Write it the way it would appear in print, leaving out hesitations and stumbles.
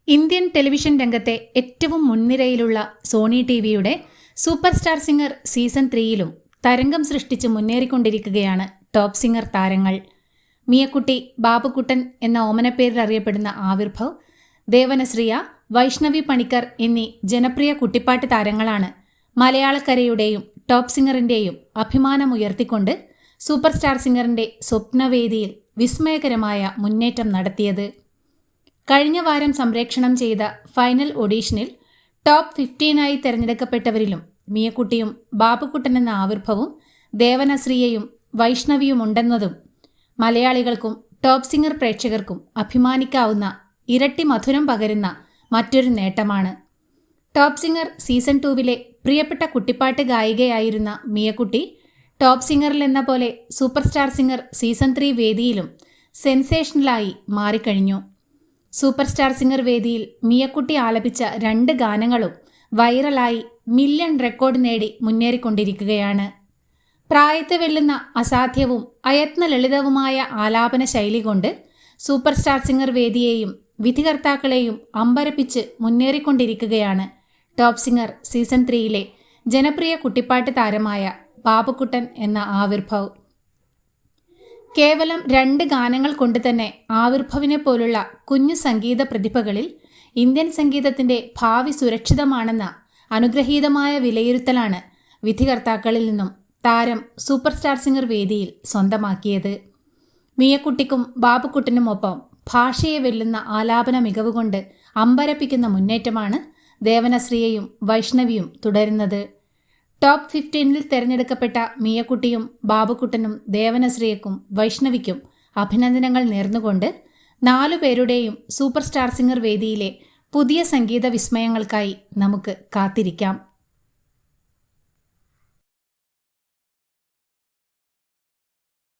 Indian television രംഗത്തെ ഏറ്റവും മുൻനിരയിലുള്ള Sony ടിവിയുടെ സൂപ്പർ സ്റ്റാർ സിംഗർ സീസൺ 3യിലും തരംഗം സൃഷ്ടിച്ച് മുന്നേറിക്കൊണ്ടിരിക്കുകയാണ് ടോപ്പ് സിംഗർ താരങ്ങൾ. മിയക്കുട്ടി, ബാബുക്കുട്ടൻ എന്ന ഓമനപ്പേരിൽ അറിയപ്പെടുന്ന ആവിർഭവ്, ദേവനശ്രിയ, വൈഷ്ണവി പണിക്കർ എന്നീ ജനപ്രിയ കുട്ടിപ്പാട്ട് താരങ്ങളാണ് മലയാളക്കരയുടെയും ടോപ്പ് സിംഗറിൻ്റെയും അഭിമാനമുയർത്തിക്കൊണ്ട് സൂപ്പർ സ്റ്റാർ സിംഗറിൻ്റെ സ്വപ്നവേദിയിൽ വിസ്മയകരമായ മുന്നേറ്റം നടത്തിയത്. കഴിഞ്ഞ വാരം സംപ്രേക്ഷണം ചെയ്ത ഫൈനൽ ഓഡീഷനിൽ ടോപ്പ് 15 തിരഞ്ഞെടുക്കപ്പെട്ടവരിലും മിയക്കുട്ടിയും ബാബുക്കുട്ടൻ എന്ന ആവിർഭവും ദേവനശ്രീയയും വൈഷ്ണവിയുമുണ്ടെന്നതും മലയാളികൾക്കും ടോപ്പ് സിംഗർ പ്രേക്ഷകർക്കും അഭിമാനിക്കാവുന്ന ഇരട്ടി മധുരം പകരുന്ന മറ്റൊരു നേട്ടമാണ്. ടോപ്പ് സിംഗർ സീസൺ 2വിലെ പ്രിയപ്പെട്ട കുട്ടിപ്പാട്ട് ഗായികയായിരുന്ന മിയക്കുട്ടി ടോപ്പ് സിംഗറിലെന്ന പോലെ സൂപ്പർ സ്റ്റാർ സിംഗർ സീസൺ 3 വേദിയിലും സെൻസേഷണലായി മാറിക്കഴിഞ്ഞു. സൂപ്പർ സ്റ്റാർ സിംഗർ വേദിയിൽ മിയക്കുട്ടി ആലപിച്ച 2 ഗാനങ്ങളും വൈറലായി മില്യൺ റെക്കോർഡ് നേടി മുന്നേറിക്കൊണ്ടിരിക്കുകയാണ്. പ്രായത്തെ വെല്ലുന്ന അസാധ്യവും അയത്ന ലളിതവുമായ ആലാപന ശൈലി കൊണ്ട് സൂപ്പർ സ്റ്റാർ സിംഗർ വേദിയെയും വിധികർത്താക്കളെയും അമ്പരപ്പിച്ച് മുന്നേറിക്കൊണ്ടിരിക്കുകയാണ് ടോപ്പ് സിംഗർ സീസൺ 3യിലെ ജനപ്രിയ കുട്ടിപ്പാട്ട് താരമായ ബാബുക്കുട്ടൻ എന്ന ആവിർഭവ്. കേവലം 2 ഗാനങ്ങൾ കൊണ്ട് തന്നെ ആവിർഭവിനെ പോലുള്ള കുഞ്ഞു സംഗീത പ്രതിഭകളിൽ ഇന്ത്യൻ സംഗീതത്തിൻ്റെ ഭാവി സുരക്ഷിതമാണെന്ന അനുഗ്രഹീതമായ വിലയിരുത്തലാണ് വിധികർത്താക്കളിൽ നിന്നും താരം സൂപ്പർ സ്റ്റാർ സിംഗർ വേദിയിൽ സ്വന്തമാക്കിയത്. മിയക്കുട്ടിക്കും ബാബുക്കുട്ടനുമൊപ്പം ഭാഷയെ വെല്ലുന്ന ആലാപന മികവുകൊണ്ട് അമ്പരപ്പിക്കുന്ന മുന്നേറ്റമാണ് ദേവനശ്രീയയും വൈഷ്ണവിയും തുടരുന്നത്. ടോപ്പ് 15 തിരഞ്ഞെടുക്കപ്പെട്ട മിയക്കുട്ടിയും ബാബുക്കുട്ടനും ദേവനശ്രീയക്കും വൈഷ്ണവിക്കും അഭിനന്ദനങ്ങൾ നേർന്നുകൊണ്ട് 4 പേരുടെയും സൂപ്പർ സ്റ്റാർ സിംഗർ വേദിയിലെ പുതിയ സംഗീത വിസ്മയങ്ങൾക്കായി നമുക്ക് കാത്തിരിക്കാം.